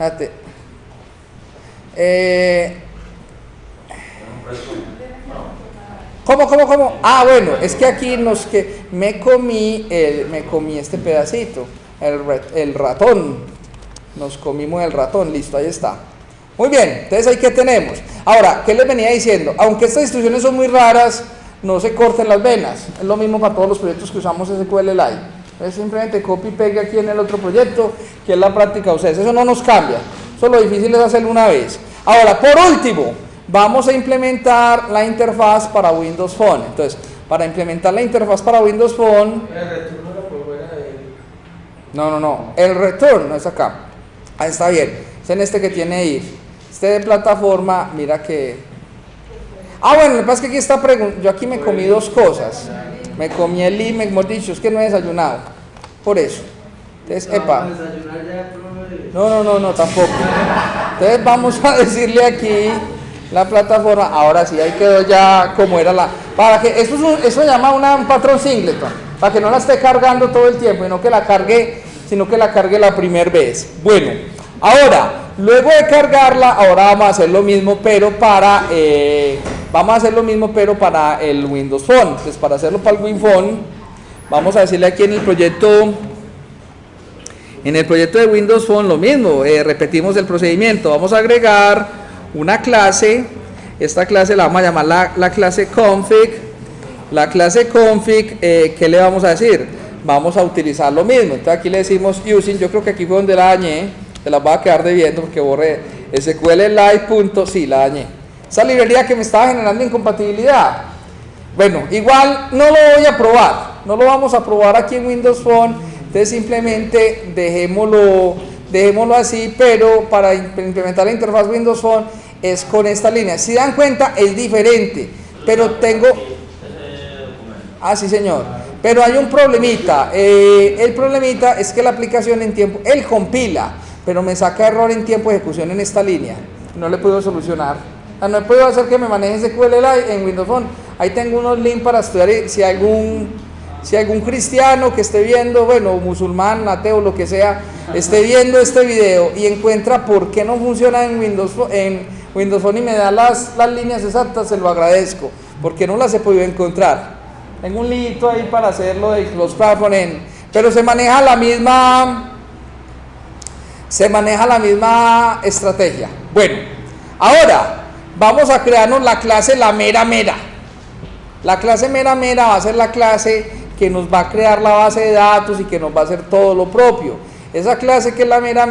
Fíjate. ¿Cómo? Ah, bueno, es que aquí me comí este pedacito, el ratón. Nos comimos el ratón, listo, ahí está. Muy bien, entonces ahí que tenemos. Ahora, ¿qué les venía diciendo? Aunque estas instrucciones son muy raras, no se corten las venas. Es lo mismo para todos los proyectos que usamos SQLite. Entonces simplemente copy y pegue aquí en el otro proyecto, que es la práctica de ustedes. Eso no nos cambia. Eso lo difícil es hacerlo una vez. Ahora, por último, vamos a implementar la interfaz para Windows Phone. Entonces, para implementar la interfaz para Windows Phone... El return no por fuera de... No. El return no es acá. Ahí está bien. Es en este que tiene if. Este de plataforma, mira que... Ah, bueno, lo que pasa es que aquí está yo aquí me comí dos cosas. Me comí el if, mejor dicho, es que no he desayunado. Por eso. Entonces, epa. No, tampoco. Entonces vamos a decirle aquí la plataforma. Ahora sí, ahí quedó ya como era la... Para que eso se llama un patrón singleton. Para que no la esté cargando todo el tiempo, sino que la cargue la primera vez. Bueno, ahora, luego de cargarla, ahora vamos a hacer lo mismo, pero para el Windows Phone. Entonces, para hacerlo para el Windows Phone, vamos a decirle aquí en el proyecto de Windows Phone lo mismo. Repetimos el procedimiento. Vamos a agregar una clase. Esta clase la vamos a llamar la clase config. La clase config, ¿qué le vamos a decir? Vamos a utilizar lo mismo. Entonces aquí le decimos using. Yo creo que aquí fue donde la dañé. Se las voy a quedar debiendo porque borré SQLite. Sí, la dañé. Esa librería que me estaba generando incompatibilidad. Bueno, igual no lo voy a probar. No lo vamos a probar aquí en Windows Phone. Entonces simplemente dejémoslo así, pero para implementar la interfaz Windows Phone es con esta línea. Si dan cuenta es diferente, pero tengo... Ah, sí señor, pero hay un problemita. El problemita es que la aplicación él compila, pero me saca error en tiempo de ejecución en esta línea. No le puedo solucionar. No he podido hacer que me maneje SQLite en Windows Phone. Ahí tengo unos links para estudiar si algún cristiano que esté viendo, bueno, musulmán, ateo, lo que sea, esté viendo este video y encuentra por qué no funciona en Windows Phone y me da las líneas exactas, se lo agradezco, porque no las he podido encontrar. Tengo un linkito ahí para hacerlo de los platforms, pero se maneja la misma estrategia. Bueno, ahora vamos a crearnos la clase la mera. La clase mera va a ser la clase que nos va a crear la base de datos y que nos va a hacer todo lo propio. Esa clase que es la mera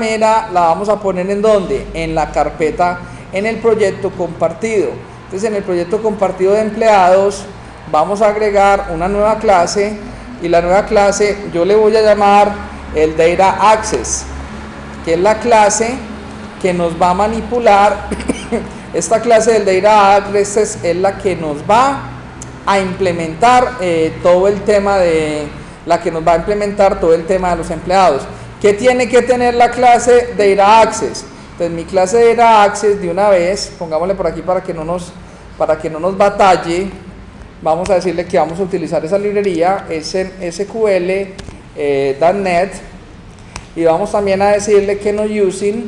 la vamos a poner ¿en dónde? En la carpeta, en el proyecto compartido. Entonces en el proyecto compartido de empleados vamos a agregar una nueva clase y la nueva clase yo le voy a llamar el Data Access, que es la clase que nos va a manipular. Esta clase del Data Access es la que nos va a implementar todo el tema de los empleados. ¿Qué tiene que tener la clase Data Access? Entonces mi clase Data Access, de una vez, pongámosle por aquí para que no nos batalle, vamos a decirle que vamos a utilizar esa librería, es en SQL.NET, y vamos también a decirle que no using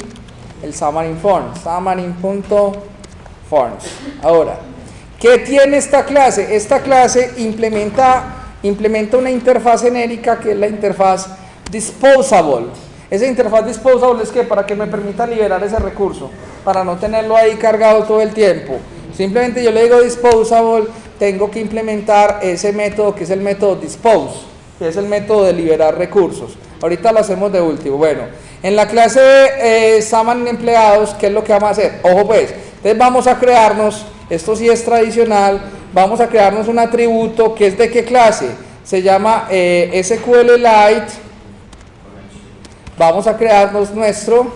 el Xamarin Forms, xamarin.forms. Ahora, ¿qué tiene esta clase? Esta clase implementa una interfaz genérica que es la interfaz disposable. Esa interfaz disposable es que para que me permita liberar ese recurso, para no tenerlo ahí cargado todo el tiempo. Simplemente yo le digo disposable, tengo que implementar ese método que es el método dispose, que es el método de liberar recursos. Ahorita lo hacemos de último. Bueno, en la clase Xamarin empleados, ¿qué es lo que vamos a hacer? Ojo pues, entonces vamos a crearnos, esto sí es tradicional, vamos a crearnos un atributo que es de qué clase, se llama SQLite. Vamos a crearnos nuestro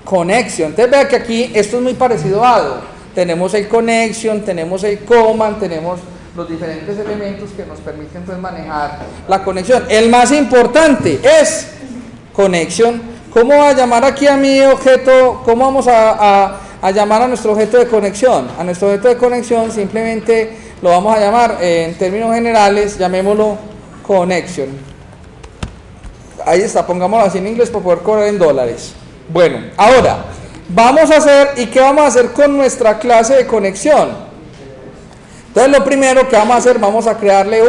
connection. Entonces vea que aquí esto es muy parecido a ADO. Tenemos el connection, tenemos el command, tenemos los diferentes elementos que nos permiten pues manejar la conexión. El más importante es connection. ¿Cómo va a llamar aquí a mi objeto? ¿Cómo vamos a llamar a nuestro objeto de conexión? A nuestro objeto de conexión simplemente lo vamos a llamar en términos generales, llamémoslo connection. Ahí está, pongámoslo así en inglés para poder cobrar en dólares. Bueno, ahora, vamos a hacer, ¿y qué vamos a hacer con nuestra clase de conexión? Entonces lo primero que vamos a hacer, vamos a crearle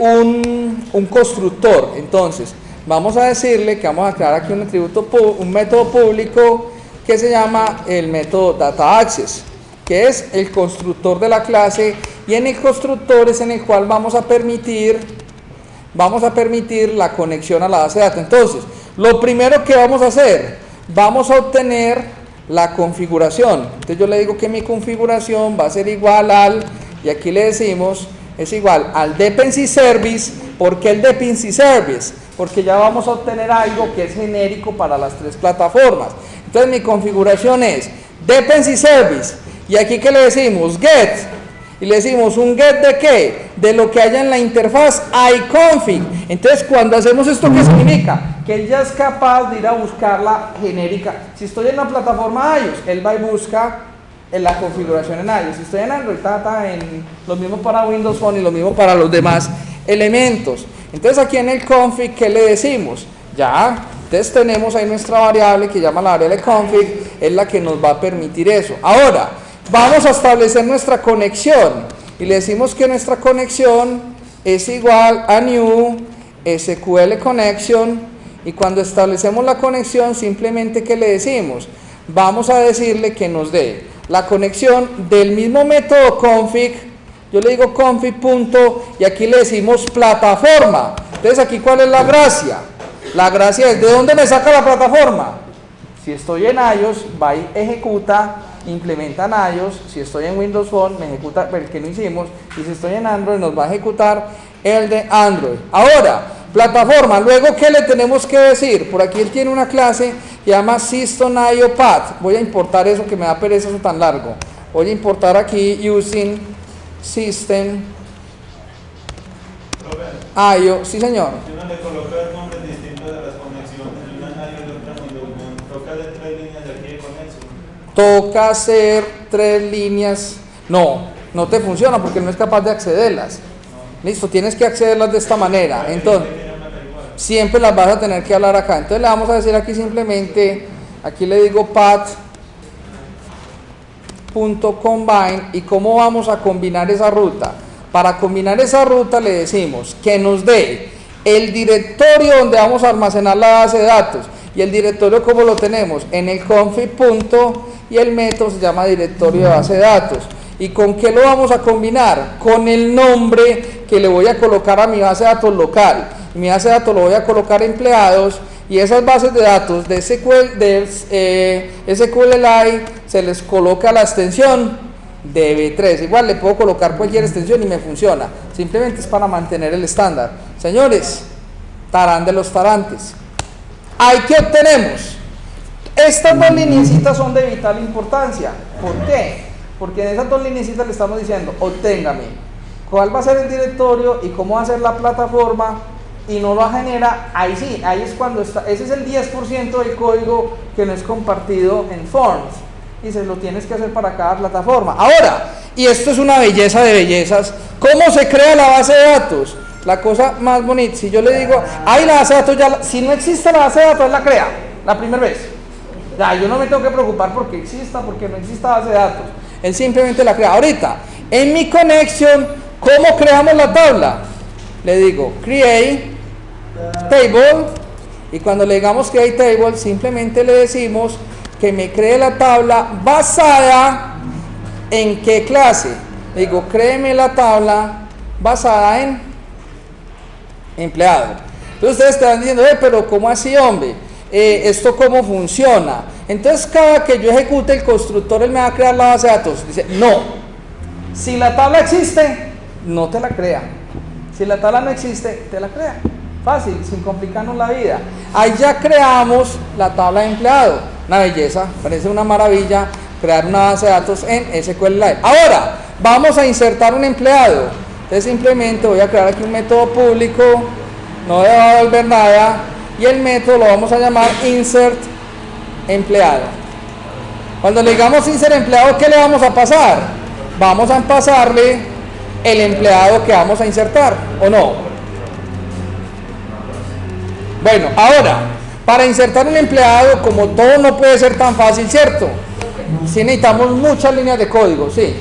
un constructor. Entonces, vamos a decirle que vamos a crear aquí un atributo, un método público que se llama el método DataAccess, que es el constructor de la clase, y en el constructor es en el cual vamos a permitir la conexión a la base de datos. Entonces, lo primero que vamos a hacer, vamos a obtener la configuración. Entonces yo le digo que mi configuración va a ser igual al, y aquí le decimos, es igual al dependency service. ¿Por qué el dependency service? Porque ya vamos a obtener algo que es genérico para las tres plataformas. Entonces mi configuración es dependency service, y aquí que le decimos get, y le decimos un get de qué, de lo que haya en la interfaz iConfig. Entonces cuando hacemos esto, ¿qué significa? Que él ya es capaz de ir a buscar la genérica. Si estoy en la plataforma iOS, él va y busca en la configuración en iOS. Si estoy en Android, en lo mismo para Windows Phone y lo mismo para los demás elementos. Entonces aquí en el config, ¿qué le decimos? Ya, entonces tenemos ahí nuestra variable que llama la variable config, es la que nos va a permitir eso. Ahora, vamos a establecer nuestra conexión y le decimos que nuestra conexión es igual a new SQL connection, y cuando establecemos la conexión, simplemente ¿qué le decimos? Vamos a decirle que nos dé la conexión del mismo método config. Yo le digo config punto, y aquí le decimos plataforma. Entonces aquí ¿cuál es la gracia? La gracia es, ¿de dónde me saca la plataforma? Si estoy en iOS, va y ejecuta, implementa en iOS. Si estoy en Windows Phone, me ejecuta el que no hicimos, y si estoy en Android, nos va a ejecutar el de Android. Ahora, plataforma, luego ¿qué le tenemos que decir? Por aquí él tiene una clase que llama System.io.path. Voy a importar eso, que me da pereza eso tan largo. Voy a importar aquí using System IO, sí señor. Si uno le coloca nombres distintos de las conexiones, una en iOS y otra en Windows, toca de 3 líneas de aquí de conexión. Toca hacer 3 líneas. No te funciona porque no es capaz de accederlas. Listo, tienes que accederlas de esta manera. Entonces, siempre las vas a tener que hablar acá. Entonces le vamos a decir aquí simplemente, aquí le digo path.combine, y cómo vamos a combinar esa ruta. Para combinar esa ruta le decimos que nos dé el directorio donde vamos a almacenar la base de datos, y el directorio como lo tenemos en el config punto, y el método se llama directorio de base de datos. ¿Y con qué lo vamos a combinar? Con el nombre que le voy a colocar a mi base de datos local. Mi base de datos lo voy a colocar empleados, y esas bases de datos de SQLite se les coloca la extensión DB3. Igual le puedo colocar cualquier extensión y me funciona. Simplemente es para mantener el estándar. Señores, tarán de los tarantes. ¿Ahí qué obtenemos? Estas 2 lineecitas son de vital importancia. ¿Por qué? Porque en esas 2 lineecitas le estamos diciendo, obténgame cuál va a ser el directorio y cómo va a ser la plataforma, y no lo genera. Ahí sí, ahí es cuando está, ese es el 10% del código que no es compartido en Forms, y se lo tienes que hacer para cada plataforma. Ahora, y esto es una belleza de bellezas, ¿cómo se crea la base de datos? La cosa más bonita, si yo le digo, la base de datos ya, si no existe la base de datos, él la crea, la primera vez. Ya, yo no me tengo que preocupar porque exista, porque no exista base de datos. Él simplemente la crea. Ahorita, en mi conexión, ¿cómo creamos la tabla? Le digo, create table, y cuando le digamos create table, simplemente le decimos que me cree la tabla basada en qué clase. Le digo, créeme la tabla basada en empleado. Entonces ustedes están diciendo, pero ¿cómo así, hombre? ¿Esto cómo funciona? Entonces cada que yo ejecute el constructor, él me va a crear la base de datos. Dice, no, si la tabla existe, no te la crea. Si la tabla no existe, te la crea. Fácil, sin complicarnos la vida. Ahí ya creamos la tabla de empleado. Una belleza, parece una maravilla crear una base de datos en SQLite. Ahora, vamos a insertar un empleado. Entonces simplemente voy a crear aquí un método público, no voy a devolver nada, y el método lo vamos a llamar insert empleado. Cuando le digamos insert empleado, ¿qué le vamos a pasar? Vamos a pasarle el empleado que vamos a insertar, ¿o no? Bueno, ahora, para insertar un empleado, como todo no puede ser tan fácil, ¿cierto? Sí necesitamos muchas líneas de código, sí.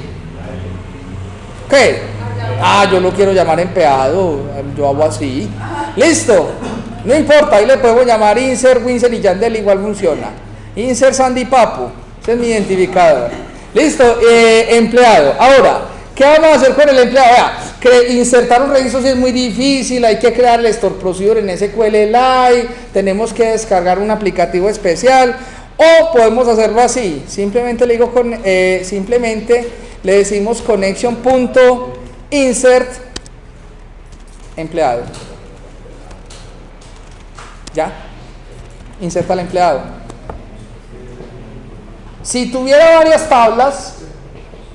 ¿Qué? Yo lo quiero llamar empleado, yo hago así. Listo, no importa, ahí le podemos llamar insert, Winsor y Yandel, igual funciona. Insert Sandy Papo, ese es mi identificador. Listo, empleado. Ahora, ¿qué vamos a hacer con el empleado? Vea, insertar un registro sí es muy difícil, hay que crear el store procedure en SQLite, tenemos que descargar un aplicativo especial, o podemos hacerlo así, simplemente le digo simplemente le decimos connection.insert empleado. ¿Ya? Inserta al empleado. Si tuviera varias tablas,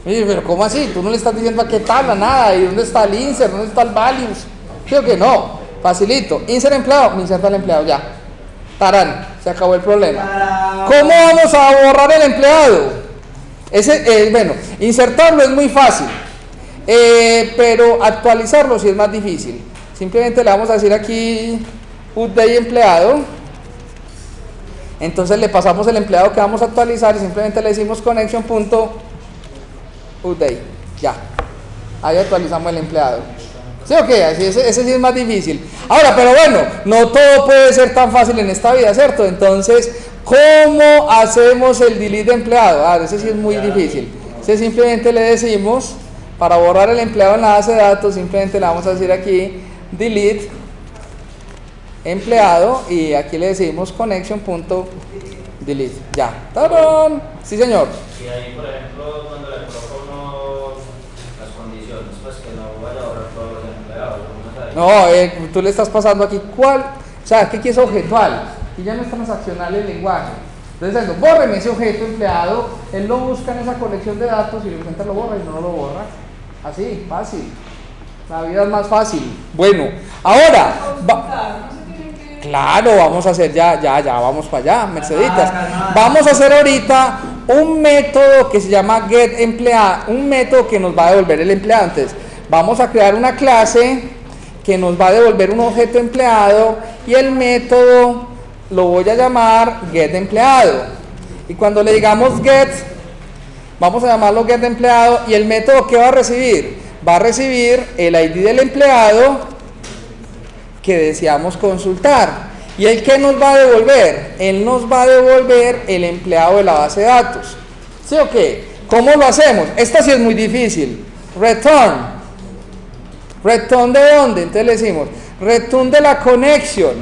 pero ¿cómo así? Tú no le estás diciendo a qué tabla, nada, ¿y dónde está el insert? ¿Dónde está el values? Creo que no, facilito. Insert empleado, me inserta el empleado, ya. Tarán, se acabó el problema. ¿Cómo vamos a borrar el empleado? Bueno, insertarlo es muy fácil, pero actualizarlo sí es más difícil. Simplemente le vamos a decir aquí update empleado. Entonces le pasamos el empleado que vamos a actualizar y simplemente le decimos connection.update. Ya, ahí actualizamos el empleado. ¿Sí o qué? Ese sí es más difícil. Ahora, pero bueno, no todo puede ser tan fácil en esta vida, ¿cierto? Entonces, ¿cómo hacemos el delete de empleado? Ese sí es muy difícil. Ese simplemente le decimos, para borrar el empleado en la base de datos, simplemente le vamos a decir aquí delete empleado y aquí le decimos connection.delete. Ya. ¡Tarán! Sí, señor. Y ahí, por ejemplo, cuando le coloco uno las condiciones, pues que no vaya a borrar todos los empleados. No, tú le estás pasando aquí cuál, o sea, ¿qué es objetual? Y ya no es transaccional el lenguaje. Entonces, bórreme ese objeto empleado, él lo busca en esa colección de datos y de repente lo borra y no lo borra. Así, fácil. La vida es más fácil. Bueno, ahora, claro, vamos a hacer ya, vamos para allá, Merceditas. Vamos a hacer ahorita un método que se llama getEmpleado, un método que nos va a devolver el empleado. Entonces, vamos a crear una clase que nos va a devolver un objeto empleado y el método lo voy a llamar getEmpleado. Y cuando le digamos get, vamos a llamarlo getEmpleado y el método que va a recibir, va a recibir el ID del empleado que deseamos consultar. ¿Y el que nos va a devolver? Él nos va a devolver el empleado de la base de datos. ¿Sí o qué? ¿Cómo lo hacemos? Esta sí es muy difícil. Return. ¿Return de dónde? Entonces le decimos return de la connection.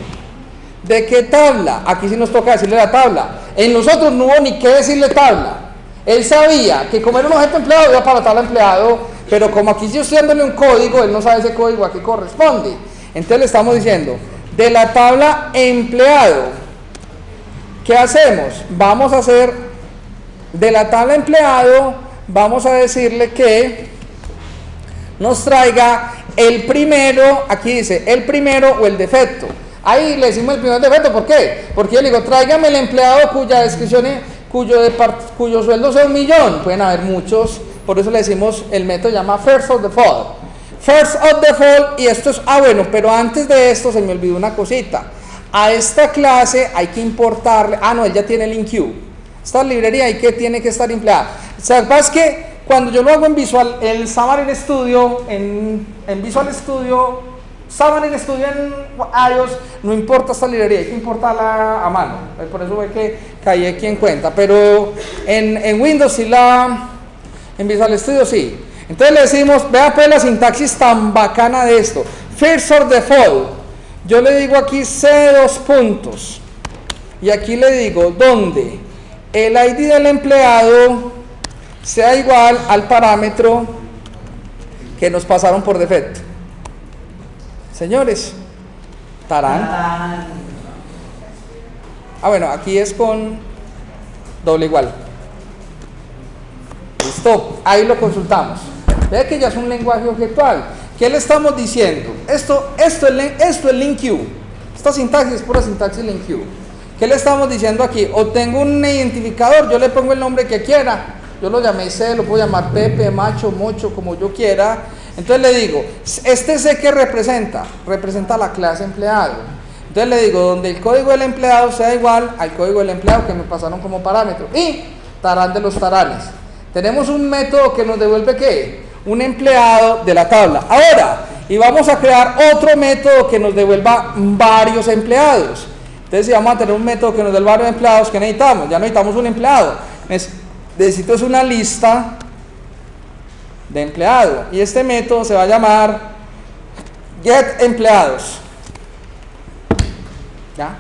¿De qué tabla? Aquí sí nos toca decirle la tabla. En nosotros no hubo ni qué decirle tabla. Él sabía que como era un objeto empleado iba para la tabla empleado, pero como aquí yo estoy dándole un código, él no sabe ese código a qué corresponde. Entonces le estamos diciendo de la tabla empleado. ¿Qué hacemos? Vamos a hacer de la tabla empleado, vamos a decirle que nos traiga el primero, aquí dice el primero o el defecto. Ahí le decimos el primer defecto, ¿por qué? Porque yo le digo, tráigame el empleado cuya descripción, cuyo sueldo sea 1.000.000. Pueden haber muchos, por eso le decimos, el método llama first of default. First of default, y esto es, bueno, pero antes de esto se me olvidó una cosita. A esta clase hay que importarle, no, él ya tiene el InQ. Esta librería ahí que tiene que estar empleada. O sea, es que cuando yo lo hago en Visual, el Xamarin Studio, en Visual Studio, Xamarin Studio en iOS, no importa esta librería, hay que importarla a mano. Por eso ve que caí aquí en cuenta. Pero en Windows sí en Visual Studio sí. Entonces le decimos, vea pues la sintaxis tan bacana de esto. First of default. Yo le digo aquí C2 y aquí le digo donde el ID del empleado sea igual al parámetro que nos pasaron por defecto. Señores, tarán. Bueno, aquí es con doble igual. Listo, ahí lo consultamos. Vea que ya es un lenguaje objetual. ¿Qué le estamos diciendo? Esto es LINQ. Esta sintaxis es pura sintaxis LINQ. ¿Qué le estamos diciendo aquí? Obtengo un identificador, yo le pongo el nombre que quiera. Yo lo llamé C, lo puedo llamar Pepe, Macho, Mocho, como yo quiera. Entonces le digo, este C que representa la clase empleado. Entonces le digo, donde el código del empleado sea igual al código del empleado que me pasaron como parámetro. Y tarán de los taranes. Tenemos un método que nos devuelve ¿qué? Un empleado de la tabla. Ahora, y vamos a crear otro método que nos devuelva varios empleados. Entonces, si vamos a tener un método que nos dé varios empleados, ¿qué necesitamos? Ya necesitamos un empleado. Necesito es una lista de empleado. Y este método se va a llamar getEmpleados. ¿Ya?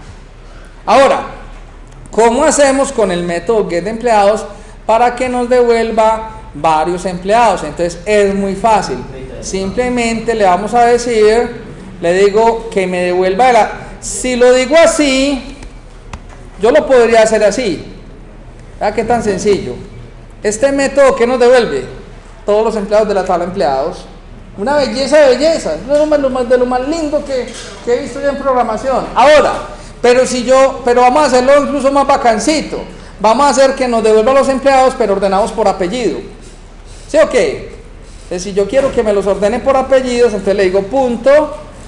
Ahora, ¿cómo hacemos con el método getEmpleados para que nos devuelva varios empleados? Entonces es muy fácil. Simplemente le vamos a decir, le digo que me devuelva si lo digo así, yo lo podría hacer así. ¿Verdad qué tan sencillo? Este método, ¿qué nos devuelve? Todos los empleados de la tabla de empleados. Una belleza de belleza. Es de lo más lindo que he visto yo en programación. Ahora, pero vamos a hacerlo incluso más bacancito. Vamos a hacer que nos devuelva los empleados, pero ordenados por apellido. ¿Sí o qué? Entonces, si yo quiero que me los ordene por apellidos, entonces le digo punto